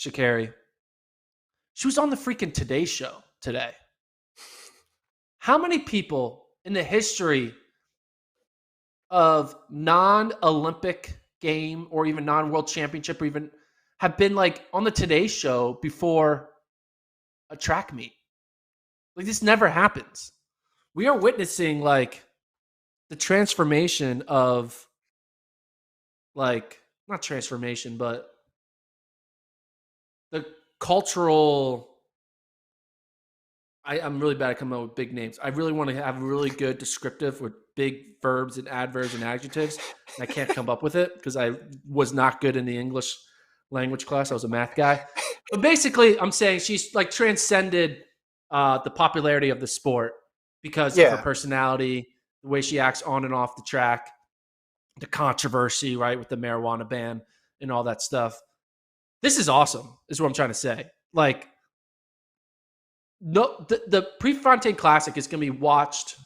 Sha'Carri. She was on the freaking Today Show today. How many people in the history of non-Olympic game or even non-world championship or even have been like on the Today Show before a track meet? Like this never happens. We are witnessing like the transformation of like not transformation, but the cultural. I'm really bad at coming up with big names. I really want to have a really good descriptive with big verbs and adverbs and adjectives. And I can't come up with it because I was not good in the English language class. I was a math guy. But basically, I'm saying she's like transcended the popularity of the sport because of her personality, the way she acts on and off the track, the controversy, right, with the marijuana ban and all that stuff. This is awesome, is what I'm trying to say. Like, no, the Prefontaine Classic is going to be watched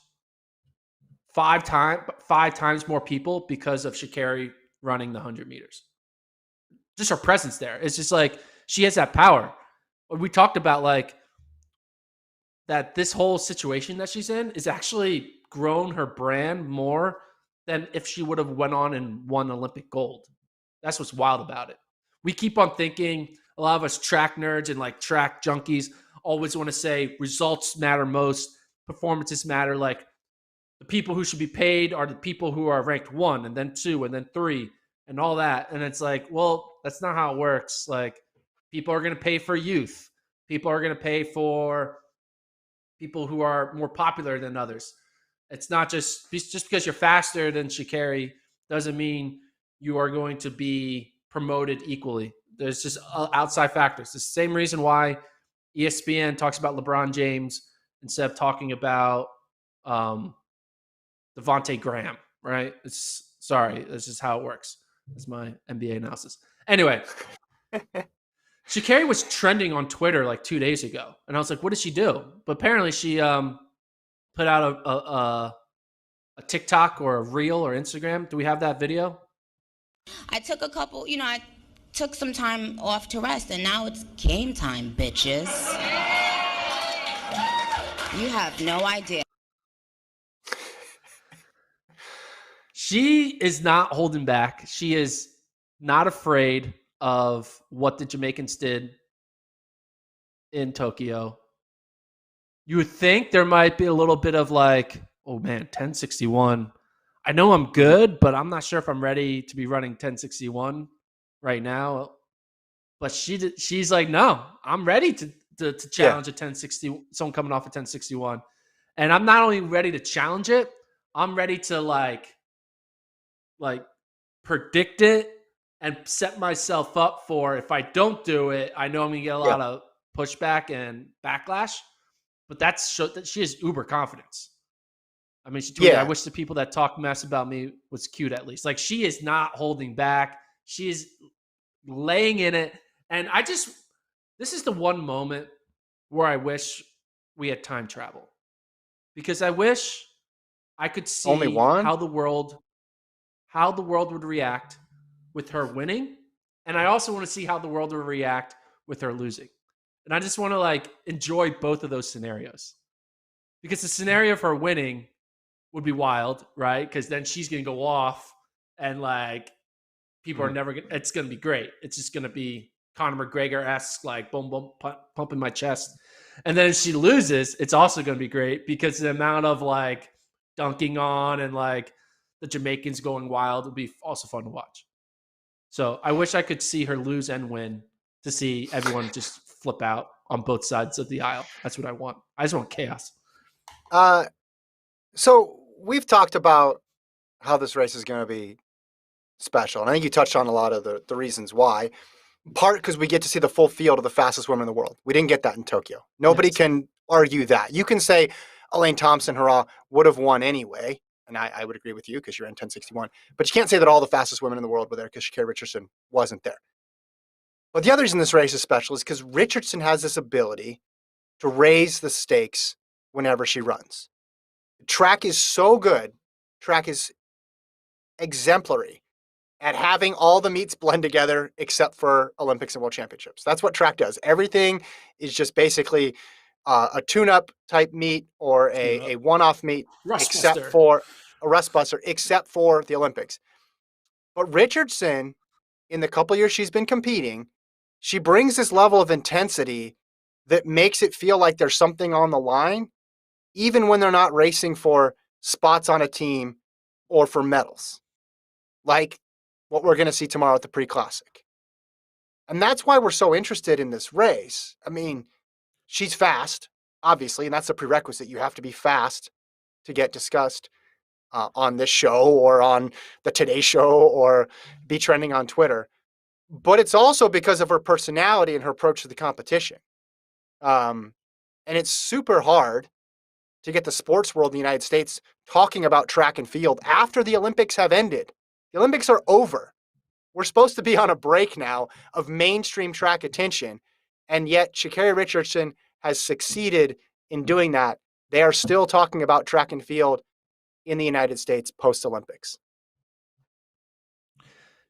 five times more people because of Sha'Carri running the 100 meters. Just her presence there. It's just like she has that power. We talked about like that this whole situation that she's in is actually grown her brand more than if she would have went on and won Olympic gold. That's what's wild about it. We keep on thinking, a lot of us track nerds and like track junkies always want to say results matter most, performances matter. Like the people who should be paid are the people who are ranked 1 and then 2 and then 3 and all that. And it's like, well, that's not how it works. Like people are going to pay for youth. People are going to pay for people who are more popular than others. It's not just because you're faster than Sha'Carri doesn't mean you are going to be promoted equally. There's just outside factors. It's the same reason why ESPN talks about LeBron James instead of talking about Devontae Graham, right? That's just how it works. That's my NBA analysis. Anyway, Sha'Carri was trending on Twitter like 2 days ago, and I was like, "What did she do?" But apparently, she put out a TikTok or a reel or Instagram. Do we have that video? I took I took some time off to rest, and now it's game time, bitches. You have no idea. She is not holding back. She is not afraid of what the Jamaicans did in Tokyo. You would think there might be a little bit of like, oh man, 1061. I know I'm good, but I'm not sure if I'm ready to be running 1061 right now. But she's like, no, I'm ready to challenge a 1060, someone coming off a 1061. And I'm not only ready to challenge it, I'm ready to like predict it and set myself up for if I don't do it, I know I'm gonna get a lot of pushback and backlash. But that she has uber confidence. I mean, she tweeted, I wish the people that talk mess about me was cute at least. Like she is not holding back. She is laying in it. And this is the one moment where I wish we had time travel. Because I wish I could see how the world would react with her winning. And I also want to see how the world would react with her losing. And I just want to like enjoy both of those scenarios. Because the scenario of her winning would be wild, right? Because then she's going to go off and like people are never going to, it's going to be great. It's just going to be Conor McGregor-esque, like boom, boom, pump in my chest. And then if she loses, it's also going to be great because the amount of like dunking on and like the Jamaicans going wild would be also fun to watch. So I wish I could see her lose and win to see everyone just flip out on both sides of the aisle. That's what I want. I just want chaos. So we've talked about how this race is going to be special. And I think you touched on a lot of the reasons why. Part because we get to see the full field of the fastest women in the world. We didn't get that in Tokyo. Nobody can argue that. You can say Elaine Thompson-Herah would have won anyway. And I would agree with you because you're in 1061. But you can't say that all the fastest women in the world were there because Sha'Carri Richardson wasn't there. But the other reason this race is special is because Richardson has this ability to raise the stakes whenever she runs. Track is so good. Track is exemplary at having all the meets blend together except for Olympics and World Championships. That's what track does. Everything is just basically a tune-up type meet or a one-off meet, except Rustbuster. for a rust buster, except for the Olympics. But Richardson, in the couple years she's been competing, she brings this level of intensity that makes it feel like there's something on the line, even when they're not racing for spots on a team or for medals, like what we're going to see tomorrow at the pre-classic. And that's why we're so interested in this race. I mean, she's fast, obviously, and that's a prerequisite. You have to be fast to get discussed on this show or on the Today Show or be trending on Twitter. But it's also because of her personality and her approach to the competition. And it's super hard to get the sports world in the United States talking about track and field after the Olympics have ended. The Olympics are over. We're supposed to be on a break now of mainstream track attention. And yet Sha'Carri Richardson has succeeded in doing that. They are still talking about track and field in the United States post-Olympics.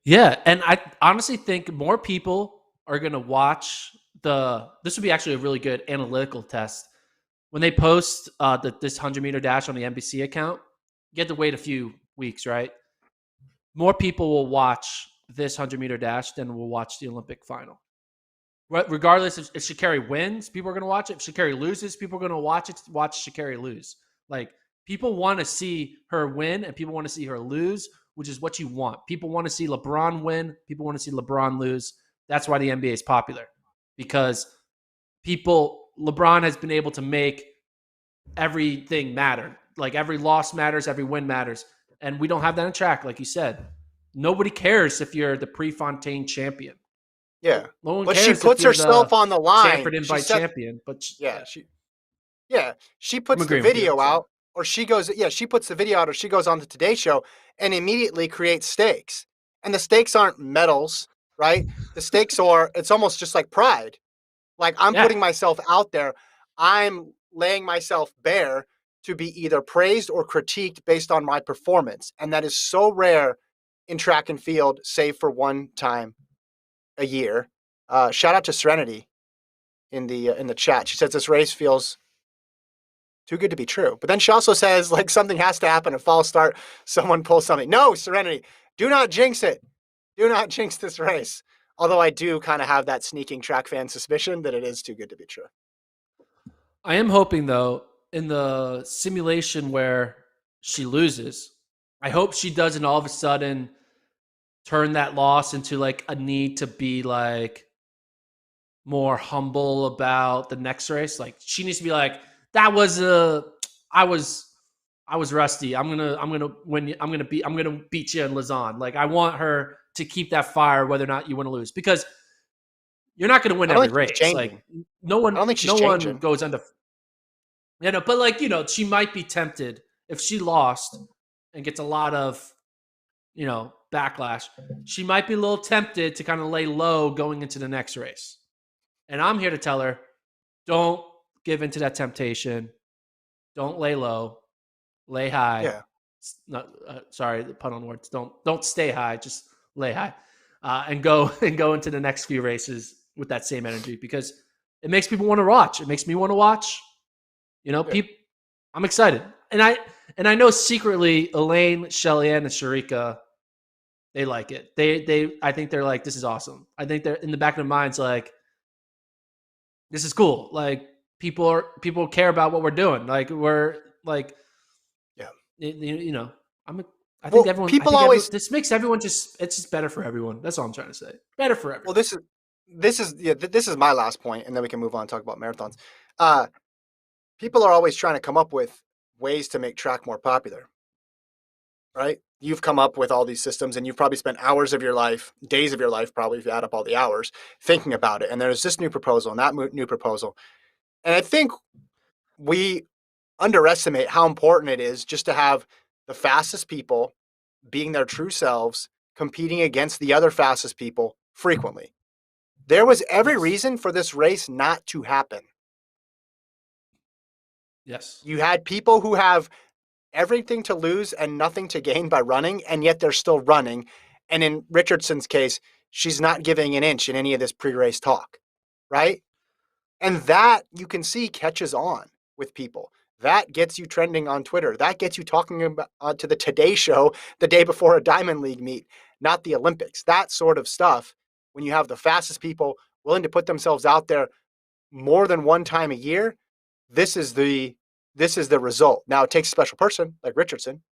Yeah, and I honestly think more people are going to watch this would be actually a really good analytical test. When they post this 100-meter dash on the NBC account, you have to wait a few weeks, right? More people will watch this 100-meter dash than will watch the Olympic final. Regardless if Sha'Carri wins, people are going to watch it. If Sha'Carri loses, people are going to watch Sha'Carri lose. Like, people want to see her win and people want to see her lose, which is what you want. People want to see LeBron win. People want to see LeBron lose. That's why the NBA is popular, because LeBron has been able to make everything matter. Like, every loss matters, every win matters. And we don't have that in track, like you said. Nobody cares if you're the Prefontaine champion. Yeah. No one But cares she puts herself on the line. Sanford invite champion. But she puts the video out, or she puts the video out, or she goes on the Today Show and immediately creates stakes. And the stakes aren't medals, right? The stakes are, it's almost just like pride. Like, I'm putting myself out there. I'm laying myself bare to be either praised or critiqued based on my performance. And that is so rare in track and field, save for one time a year. Shout out to Serenity in the chat. She says this race feels too good to be true. But then she also says, like, something has to happen, a false start, someone pulls something. No, Serenity, do not jinx it. Do not jinx this race. Although I do kind of have that sneaking track fan suspicion that it is too good to be true. I am hoping, though, in the simulation where she loses, I hope she doesn't all of a sudden turn that loss into like a need to be like more humble about the next race. Like, she needs to be like, I was rusty. I'm gonna win. I'm gonna beat you in Lausanne. Like, I want her to keep that fire whether or not you want to lose, because you're not gonna win every race. Like, no one goes under. Yeah, no, but like, she might be tempted if she lost and gets a lot of, backlash. She might be a little tempted to kind of lay low going into the next race. And I'm here to tell her, don't give into that temptation. Don't lay low. Lay high. Yeah. Sorry, the pun on words. Don't stay high. Just lay high, and go into the next few races with that same energy, because it makes people want to watch. It makes me want to watch. People. I'm excited, and I know secretly Elaine, Shelly-Ann, and Sharika, they like it. I think they're like, this is awesome. I think they're in the back of their minds like, this is cool. Like, people care about what we're doing. Like, we're like, I think everyone. This makes everyone it's just better for everyone. That's all I'm trying to say. Better for everyone. Well, this is my last point, and then we can move on and talk about marathons. People are always trying to come up with ways to make track more popular, right? You've come up with all these systems, and you've probably spent hours of your life, days of your life, probably, if you add up all the hours, thinking about it. And there's this new proposal and that new proposal. And I think we underestimate how important it is just to have the fastest people being their true selves, competing against the other fastest people frequently. There was every reason for this race not to happen. Yes. You had people who have everything to lose and nothing to gain by running, and yet they're still running. And in Richardson's case, she's not giving an inch in any of this pre-race talk, right? And that you can see catches on with people. That gets you trending on Twitter. That gets you talking about to the Today Show the day before a Diamond League meet, not the Olympics. That sort of stuff, when you have the fastest people willing to put themselves out there more than one time a year, this is the result. Now, it takes a special person like Richardson,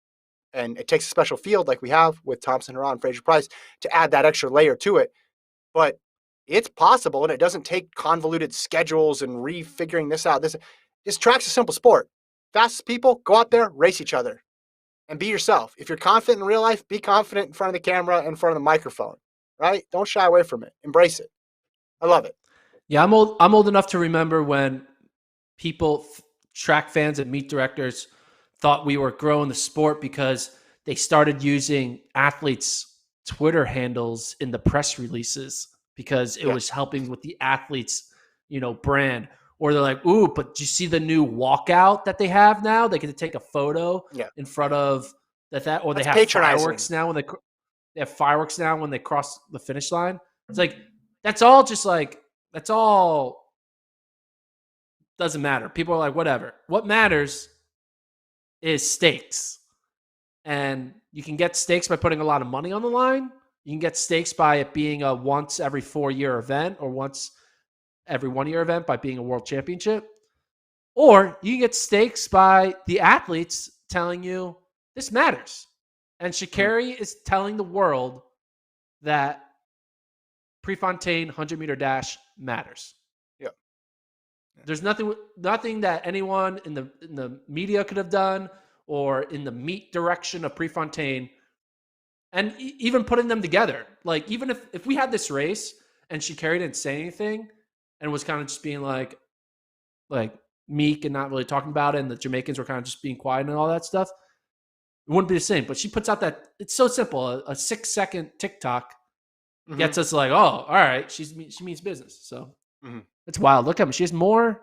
and it takes a special field like we have with Thompson, Huron, Fraser-Price to add that extra layer to it. But it's possible, and it doesn't take convoluted schedules and refiguring this out. This track's a simple sport. Fastest people, go out there, race each other, and be yourself. If you're confident in real life, be confident in front of the camera, in front of the microphone, right? Don't shy away from it. Embrace it. I love it. Yeah, I'm old enough to remember when people, track fans and meet directors, thought we were growing the sport because they started using athletes' Twitter handles in the press releases because it was helping with the athletes, brand. Or they're like, ooh, but do you see the new walkout that they have now? They get to take a photo in front of that, or they have fireworks now when they cross the finish line. It's like that's all doesn't matter. People are like, whatever. What matters is stakes. And you can get stakes by putting a lot of money on the line. You can get stakes by it being a once every 4-year event or once every 1-year event by being a world championship. Or you can get stakes by the athletes telling you this matters. And Sha'Carri is telling the world that Prefontaine 100-meter dash matters. Yeah. There's nothing that anyone in the media could have done or in the meet direction of Prefontaine, and even putting them together. Like, even if we had this race and Sha'Carri didn't say anything and was kind of just being like meek and not really talking about it, and the Jamaicans were kind of just being quiet and all that stuff, it wouldn't be the same. But she puts out that, it's so simple, a 6-second TikTok gets us like, oh, all right, she means business. So it's wild. Look at me. She has more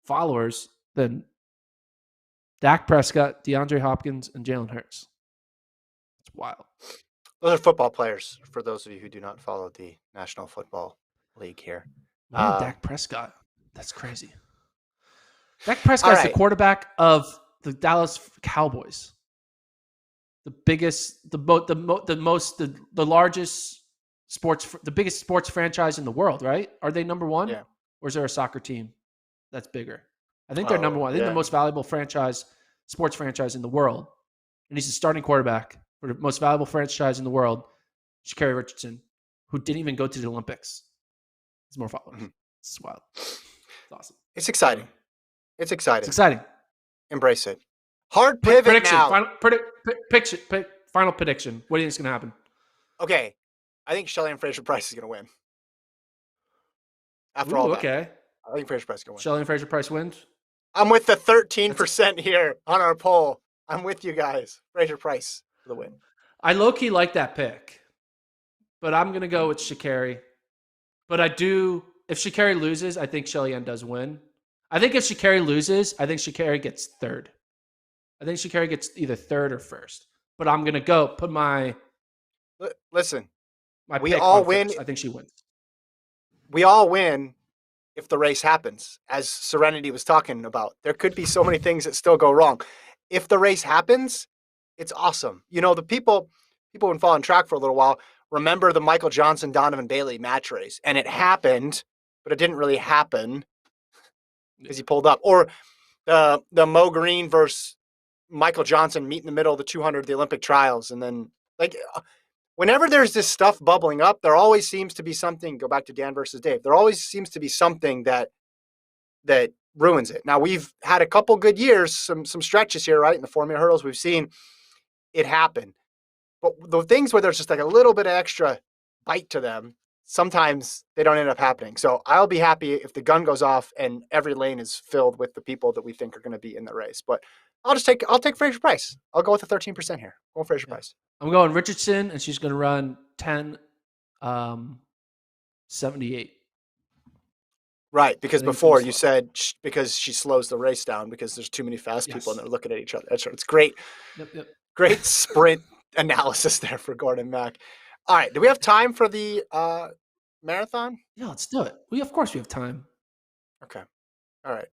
followers than Dak Prescott, DeAndre Hopkins, and Jalen Hurts. It's wild. Those are football players, for those of you who do not follow the National Football League here. Dak Prescott. That's crazy. Dak Prescott is the quarterback of the Dallas Cowboys. The biggest, the largest sports, the biggest sports franchise in the world, right? Are they number one? Yeah. Or is there a soccer team that's bigger? I think they're number one. I think the most valuable sports franchise in the world. And he's the starting quarterback for the most valuable franchise in the world, Sha'Carri Richardson, who didn't even go to the Olympics. It's more followers. It's wild. It's awesome. It's exciting. It's exciting. Embrace it. Hard pivot prediction. now. Final prediction. What do you think is going to happen? Okay. I think Shelly-Ann Fraser-Price is going to win. After all that. Okay. I think Fraser-Price is going to win. Shelly-Ann Fraser-Price wins? I'm with the 13% here on our poll. I'm with you guys. Fraser-Price for the win. I low-key like that pick. But I'm going to go with Sha'Carri. But I do, if Sha'Carri loses, I think Shelly-Ann does win. I think if Sha'Carri loses, I think Sha'Carri gets third. I think Sha'Carri gets either third or first. But I'm going to go put my... Listen, we all win. First. I think she wins. We all win if the race happens. As Serenity was talking about, there could be so many things that still go wrong. If the race happens, it's awesome. The people who've been following track for a little while remember the Michael Johnson, Donovan Bailey match race. And it happened, but it didn't really happen because he pulled up. Or the Mo Green versus Michael Johnson meet in the middle of the 200 of the Olympic trials. And then, whenever there's this stuff bubbling up, there always seems to be something. Go back to Dan versus Dave. There always seems to be something that ruins it. Now, we've had a couple good years, some stretches here, right? In the 4-meter hurdles, we've seen it happen. But the things where there's just like a little bit of extra bite to them, sometimes they don't end up happening. So I'll be happy if the gun goes off and every lane is filled with the people that we think are going to be in the race. But I'll take Fraser-Price. I'll go with the 13% here. Go Fraser-Price. I'm going Richardson, and she's going to run 10:78. Right, because before you said because she slows the race down because there's too many fast people and they're looking at each other. That's right. It's great. Yep. Great sprint analysis there for Gordon Mack. All right, do we have time for the marathon? Yeah, let's do it. Of course we have time. Okay. All right.